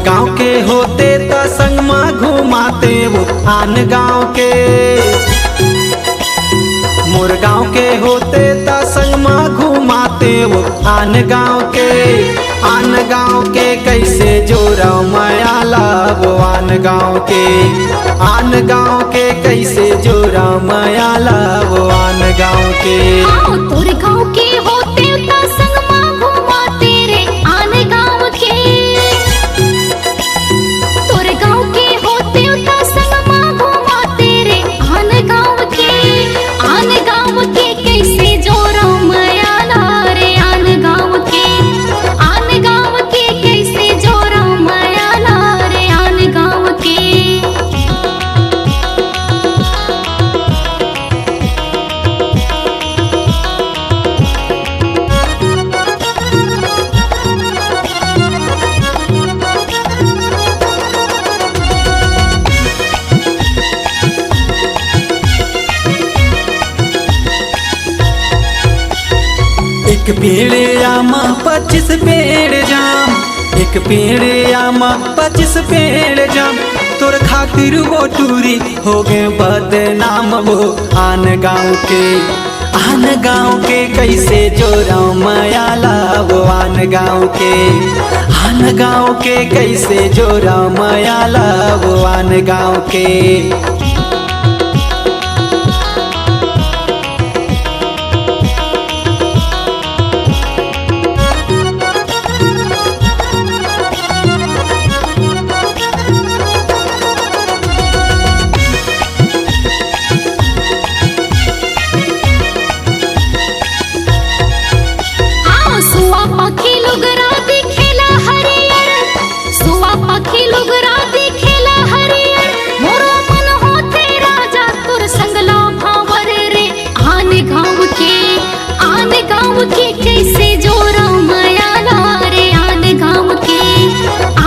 गाँव के होते त संग में घुमाते वो आन गाँव के। मोर गाँव के होते त संग में घुमाते वो आन गाँव के। आन गाँव के कैसे जोड़ा माया लावो आन गाँव के। आन गाँव के कैसे जोड़ा माया लावो आन गाँव के। तोर गाँव के होते त संग में घुमाते रे आन गाँव के। तोर गाँव के होते त संग में घुमाते रे आन गाँव के। आन गाँव के कैसे जोड़ा माया ला रे आन गाँव के। आन गाँव के कैसे जोड़ा माया ला रे आन गाँव के। एक पेड़ आमा 25 पेड़ जाम। एक पेड़ आमा 25 पेड़ जाम। तोर खातिर वो टूरी हो गए बदनाम वो आन गाँव के। आन गाँव के कैसे जोड़ा माया लावो आन गाँव के। आन गाँव के कैसे जोड़ा माया लावो आन गाँव के। पखी लुगरा दिखेला हरियर। सुआ पखी लुगरा दिखेला हरियर। मोरो मन होते राजा तोर संगला भावर रे आन गाँव के। आन गाँव के कैसे जोड़ा माया ला रे आन गाँव के।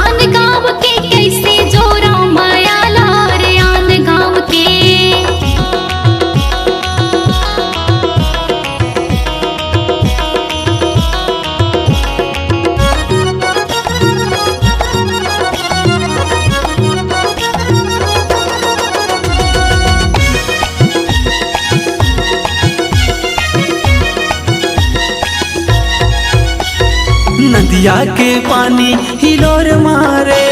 आन गाँव के कैसे जोड़ा माया ला रे आन गाँव के। नदिया के पानी हिलोर मारे।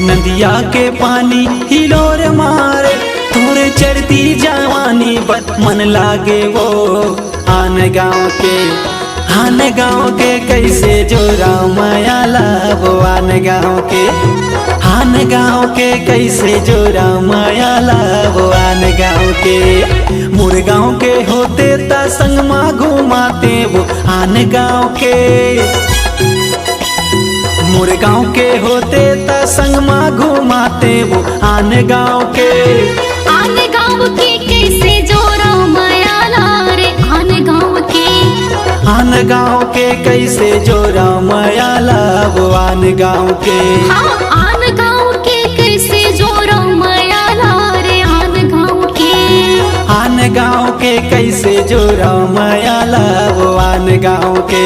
नदिया के पानी हिलोर मारे। तोरे चढ़ती जवानी बत मन लागे वो आन गाँव के। आन गाँव के कैसे जोड़ा माया लावो आन गाँव के। आन गाँव के कैसे जोड़ा माया लावो आन गाँव के। मोर गाँव के होते त संग में घुमाते वो आन गाँव के। मोर गाँव के होते त संग में घुमाते वो आन गाँव के। आन गाँव के कैसे जोड़ा माया ला रे आन गाँव के। आन गाँव के कैसे जोड़ा माया लावो आन गाँव के। आन गाँव के कैसे जोड़ा माया ला रे आन गाँव के। आन गाँव के कैसे जोड़ा माया लावो आन गाँव के।